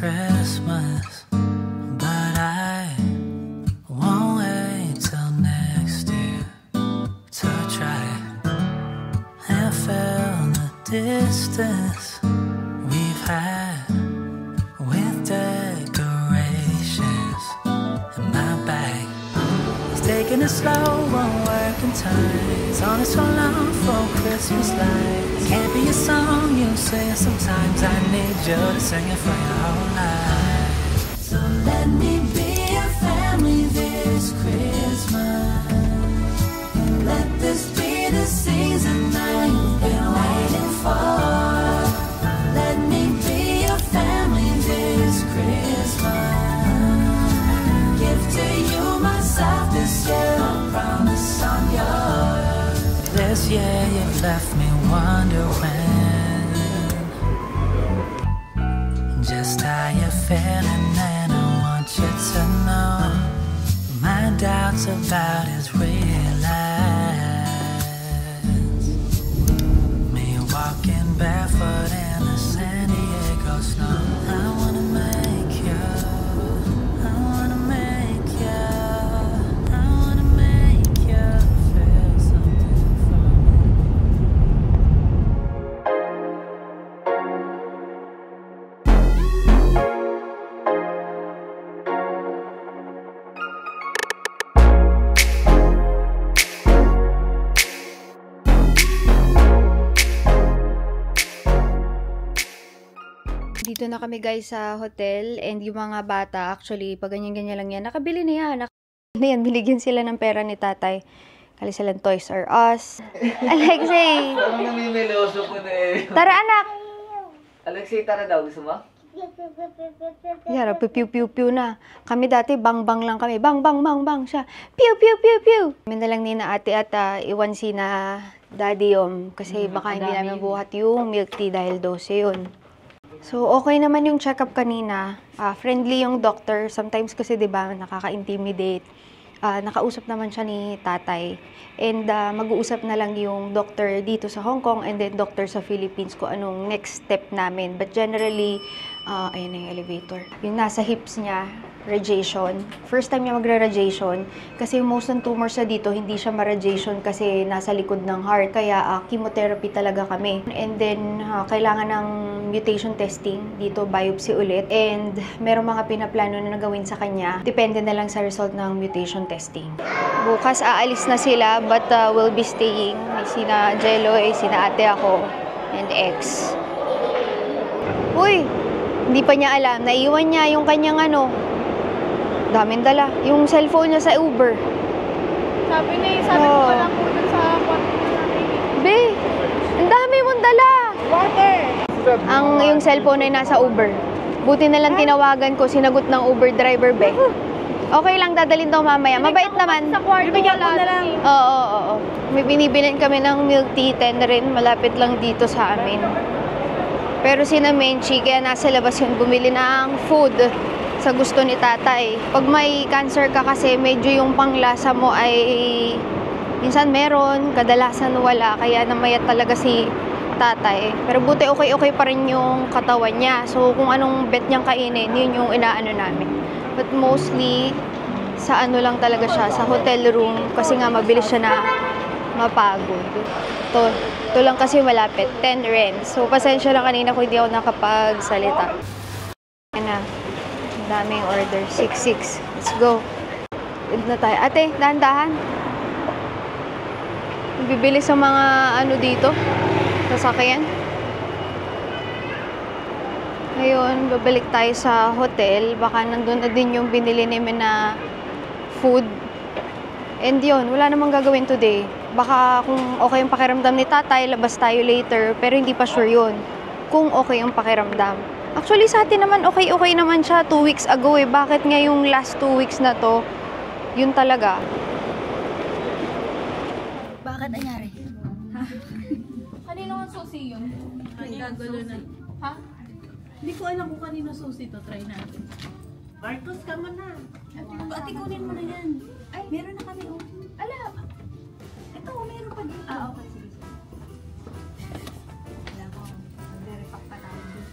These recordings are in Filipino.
Christmas, but I won't wait till next year to try and fill the distance we've had with decorations in my bag. He's taking it slow, won't work in turns. On his phone long for Christmas lights. Can't be a song you sing sometimes. I need you to sing it for your whole life. So let me be your family this Christmas. Let this be the season that you've been waiting for. Let me be your family this Christmas. Give to you myself this year, I promise I'm yours. This year you've left me wondering just how you're feeling, and I want you to know my doubts about his realize. Me walking barefoot in the San Diego snow. I wanna make you, I wanna make you, I wanna make you feel something for me. Dito na kami guys sa hotel, and yung mga bata actually pag ganyan-ganyan lang yan, nakabili na yan. Binigyan sila ng pera ni tatay. Kali silang Toys R Us. Alexei! Ano namimiloso ko na eh? Tara anak! Alexei, tara daw. Gusto mo? Yan, piu-piu-piu na. Kami dati bang-bang lang kami. Bang-bang-bang-bang siya. Piu-piu-piu-piu! Kami na lang ni na ate at iwan si na daddy yung kasi baka hindi namin buhat yung milk tea dahil 12 yun. So, okay naman yung check-up kanina. Friendly yung doctor. Sometimes kasi, di ba, nakaka-intimidate. Nakausap naman siya ni tatay. And mag-uusap na lang yung doctor dito sa Hong Kong and then doctor sa Philippines kung anong next step namin. But generally, ayun na yung elevator. Yung nasa hips niya, radiation. First time niya magre-radiation kasi most ng tumors sa dito hindi siya ma-radiation kasi nasa likod ng heart. Kaya chemotherapy talaga kami. And then kailangan ng mutation testing dito, biopsy ulit. And merong mga pinaplano na nagawin sa kanya. Depende na lang sa result ng mutation testing. Bukas aalis na sila but we'll be staying. May sina Jello, sina ate ako, and ex. Uy! Hindi pa niya alam. Naiwan niya yung kanyang daming dala. Yung cellphone niya sa Uber. Sabi ko lang po dun sa kwarto natin. Be, ang dami mong dala. Water! Yung cellphone ay nasa Uber. Buti na lang tinawagan ko, sinagot ng Uber driver, be. Okay lang, dadalhin daw mamaya. Mabait naman. Sa kwarto wala na lang. Oo. May binibilin kami ng milk tea, 10 rin. Malapit lang dito sa amin. Pero si na Menchi, kaya nasa labas yun, bumili ng food sa gusto ni tatay. Pag may cancer ka kasi, medyo yung panglasa mo ay minsan meron, kadalasan wala. Kaya namayat talaga si tatay. Pero buti okay pa rin yung katawan niya. So kung anong bet niyang kainin, yun yung inaano namin. But mostly, sa lang talaga siya, sa hotel room. Kasi nga mabilis siya na mapagod. Ito lang kasi malapit, 10 ren. So pasensya lang kanina kung hindi ako nakapagsalita. Yan na. Daming order. 6-6. Let's go. Good na tayo. Ate, dahan-dahan. Bibili sa mga dito. Sasakyan. Ngayon, babalik tayo sa hotel. Baka nandun na din yung binili namin na food. And yun, wala namang gagawin today. Baka kung okay yung pakiramdam ni tatay, labas tayo later. Pero hindi pa sure yun. Kung okay yung pakiramdam. Actually, sa atin naman, okay naman siya 2 weeks ago eh. Bakit nga yung last 2 weeks na to, yun talaga? Bakit anyari? Ha? Kanino ang susi yun? Nagkagulo na. Ha? Hindi ko alam kung kanino susi to. Try natin. Marcos, ka mo na. Ate, kunin mo na yan. Ay, meron na kami. Ala! Ito, meron pa dito. Okay. Sige. Alam ko, nagre-repack pa namin.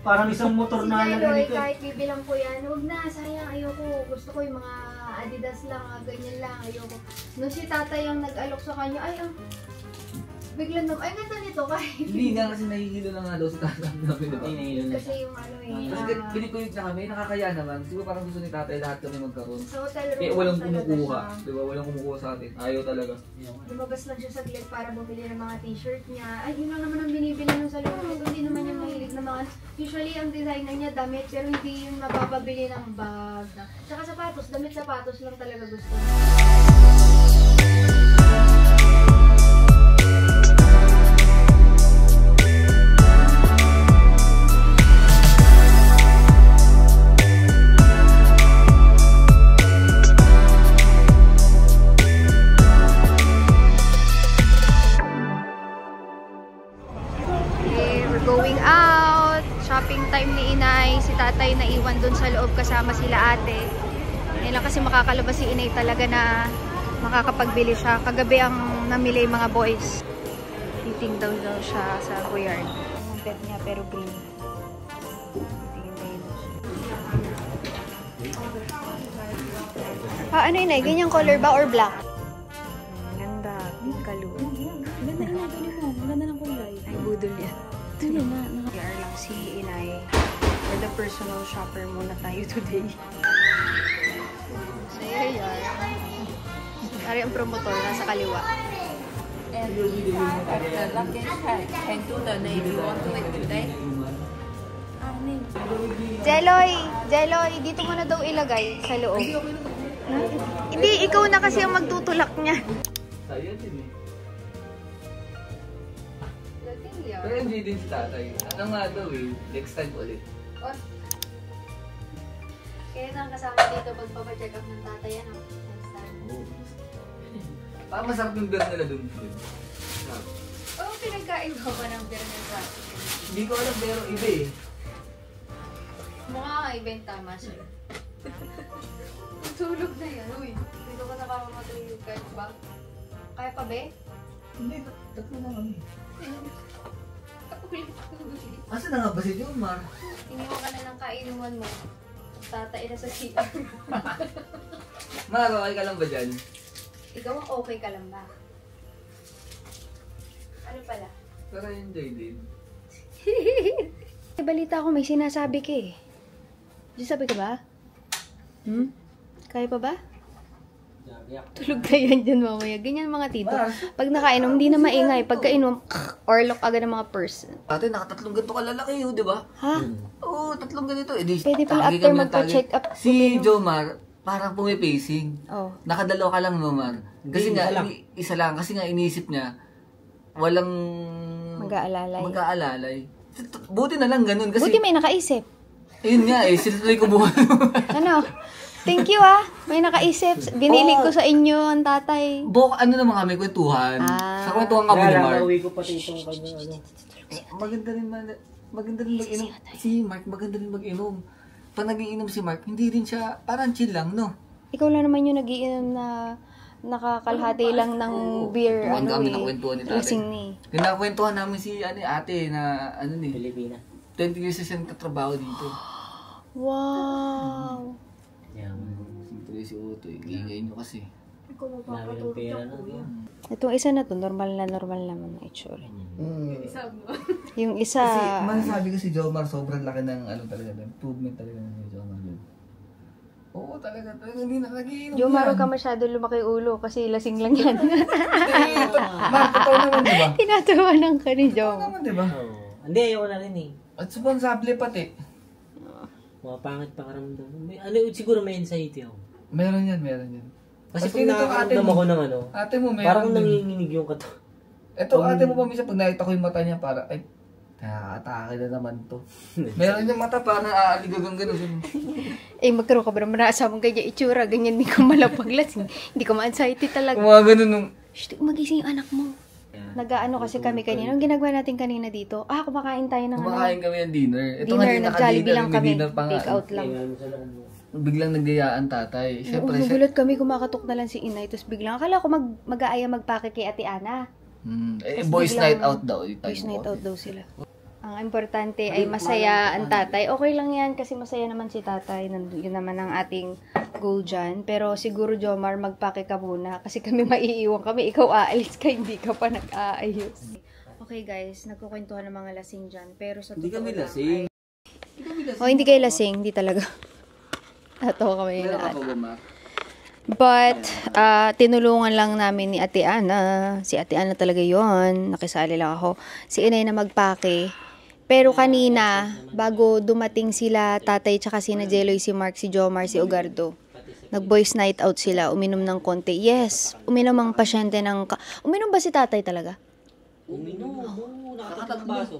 Parang isang motor na Si lang Jeloy, ganito. kahit bibilang ko yan, huwag na, sayang, ayoko. Gusto ko yung mga Adidas lang, ganyan lang, ayoko. Nung si tatay ang nag-alok sa kanya, ay, biglang ay, ganda nito, kahit. Hindi nga kasi nahihilo na nga daw sa tatay namin. Ay, nahilo na siya. Kasi yung ano Kasi pinikulit na kami, nakakaya naman. Siguro parang gusto ni tatay lahat kami magkaroon. sa hotel room. Eh, walang talaga kumukuha. siya. Diba? Walang kumukuha sa atin. Ayaw talaga. Lumabas lang siya saglit para bumili ng mga t-shirt niya. Ay, yun lang naman ang binibili ng sa loob nito. Hindi naman niya mahilig na mga... Usually, ang designer niya damit, pero hindi yung mapapabili ng bag. Tsaka sapatos, damit-sapatos lang talaga gusto niya. Okay, we're going out. Shopping time ni Inay. Si tatay naiwan dun sa loob kasama sila ate. Ngayon lang kasi makakalabas si Inay talaga na makakapagbili siya. Kagabi ang namili mga boys. Eating daw siya sa Boyard. Ang bed niya pero green. Tingin na yun. Ano Inay? Ganyang color ba or black? Ganda. Pink kalun. Ganda na, ganun mo. Ganda ng kulay. Ay, budol yan. Ano na? PR lang si Inay. For the personal shopper muna tayo today. So, yan. Ari ang promotor, nasa kaliwa. And the luggage can do the name. You want to do it today? Jeloy, dito mo na daw ilagay sa loob. Hindi, ikaw na kasi ang magtutulak niya. Sayang din eh. Pero hindi din si tatay. Ano nga daw eh, next time ulit. Kaya nang kasama dito pagpapacheck up ng tatay, ano? Oo. Parang masarap yung beer nila dun. Oo, pinagkain ko ba ng beer ng plastic? Hindi ko alam pero iba eh. Mukha nga ibang tama siya. Tulog na yan. Uy, dito ko na parang matulog kahit ba? Kaya pa be? Hindi, tatlo na kami. Asa na nga ba si Jomar? Iniwan ka na ng kainuman mo. Tatay na sa CR. Mar, okay ka lang ba dyan? Ikaw ang okay ka lang ba? Ano pala? Pero enjoy din. Balita ko may sinasabi ka eh. Di sabi ka ba? Kaya pa ba? Tulog na yan dyan mamaya. Ganyan mga tito. Pag nakainom, hindi na maingay. Pagkainom, orlok agad ng mga person. Ate, nakatatlong ganito kalalaki yun, di ba? Ha? Oo, tatlong ganito. Eh, di, Pwede pala tagi after kami ng magpa-check tagi. up, Si uminom. Jomar, parang pumipacing. Oh. Nakadalaw ka lang, Jomar. Kasi Hindi, nga, isa lang. isa lang. Kasi nga, inisip niya, walang... Mag-aalalay. Mag-aalalay. Buti na lang ganun. Kasi, Buti may nakaisip. ayun nga eh, sila tuloy kumuha. Ano? Thank you ah. May nakaisip. Binili ko sa inyo ang tatay. Ano naman kami, kwentuhan. Ah. Sa kwentuhan kami ni Mark. Nauwi ko pati itong kanya, ano. Maganda rin mag-inom. Si Mark, maganda rin mag-inom. Pag nag-iinom si Mark, hindi rin siya, parang chill lang, no? Ikaw lang naman yung nagiinom na nakakalhati lang ng beer. Tuwan Ano kami eh. ng kwentuhan ni tatay. Lasing ni. Kinakwentuhan namin si ate na, ano ni, Pilipina. 20 years na siyang katrabaho dito. Wow. Yan. Tuloy si Utoy, ingay nyo kasi. Marami ng pera na. Itong isa na to, normal naman ang itsura. Yung isa, Kasi masasabi ko si Jomar, sobrang laki ng ano talaga, improvement talaga ng si Jomar yun. Oo, talaga hindi na nag-iinom Jomar, ka masyado lumaki ulo kasi lasing lang yan. Mark, totoo naman, di ba? Tinatawanan ka ni Totoo Jom. naman, di ba? Oo. Hindi, ayoko na rin eh. At responsable pati. Mga pangit pakaramdam. Ano, siguro may anxiety ako. Meron yan. Kasi Pati pag nito, ate nakakaramdam mo. ako ng ano, Ate mo, meron parang din. nanginginig yung katawan. Ito, ate mo pa minsan, pag nakita ko yung mata niya, para, ay, nakakatake na naman to. Meron yung mata, parang aaligagang gano'n. Eh, magkaroon ka ba naman na asawang ganyan itsura, ganyan di ko malapaglasing. Hindi ko ma-anxiety talaga. Mga gano'n nung, Shh, magising yung anak mo. Nag-ano kasi kami kanina. Ang ginagawa natin kanina dito, kumakain tayo ng kumakain kami ng dinner. Ito dinner, nga, nag-Jollibee lang may kami. dinner pa nga. Take out lang. Kaya sa loob mo. Biglang nagayaan tatay. Siyempre, siya. Nagulat kami, kumakatok na lang si Inay. Tapos biglang, akala ko mag-aaya magpake kay Ate Ana. Eh, Tas boys biglang- night out daw. Boys night out daw sila. Ang importante ay masaya ang tatay. Okay lang yan kasi masaya naman si tatay. Yun naman ang ating goal dyan. Pero siguro, Jomar, magpake ka muna. Kasi kami maiiwan kami. Ikaw aalis ka, hindi ka pa nag-aayos. Okay guys, nagkukwentuhan ng mga lasing dyan. Pero sa Hindi totoo kami lang lasing. Oh, hindi kayo lasing. Hindi talaga. Tatawa kami Meron na. ka pa ba, Mac? But, tinulungan lang namin ni Ate Ana. Si Ate Ana talaga yon. Nakisali lang ako. Si Inay na magpake. Pero kanina, bago dumating sila, tatay tsaka sina Jeloy, si Mark, si Jomar, si Ogardo, nag-boys night out sila, uminom ng konti. Yes, uminom ang pasyente ng... Uminom ba si tatay talaga? Uminom. Nakatatlong baso.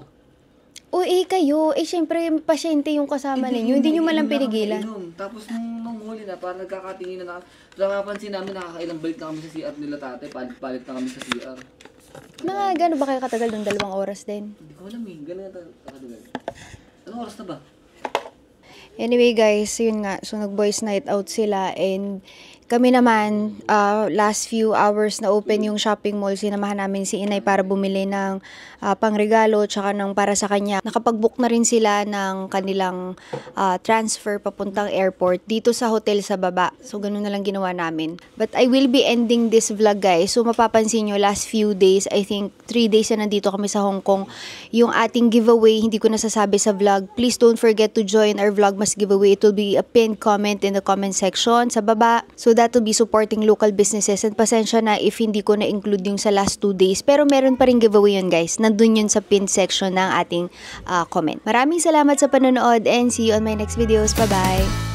O kayo, syempre yung pasyente yung kasama ninyo, hindi nyo malang pinigilan. Tapos nung huli na, parang nagkakatingin na nakapansin namin nakakailang balik na kami sa CR nila tatay, palit-palit na kami sa CR. Mga gano'n ba kayo katagal doon? 2 oras din? Hindi ko alam gano'n katagal. Anong oras na ba? Anyway guys, yun nga. So nag-boys night out sila and kami naman, last few hours na open yung shopping mall, sinamahan namin si Inay para bumili ng pangregalo tsaka ng para sa kanya. Nakapag-book na rin sila ng kanilang transfer papuntang airport dito sa hotel sa baba. So ganun na lang ginawa namin. But I will be ending this vlog guys. So mapapansin nyo, last few days, I think 3 days na nandito kami sa Hong Kong. Yung ating giveaway, hindi ko nasasabi sa vlog. Please don't forget to join our Vlogmas giveaway. It will be a pinned comment in the comment section sa baba. So that will be supporting local businesses. And pasensya na if hindi ko na-include yung sa last 2 days. Pero meron pa rin giveaway yun guys. Nandun yun sa pinned section ng ating comment. Maraming salamat sa panonood and see you on my next videos. Bye-bye!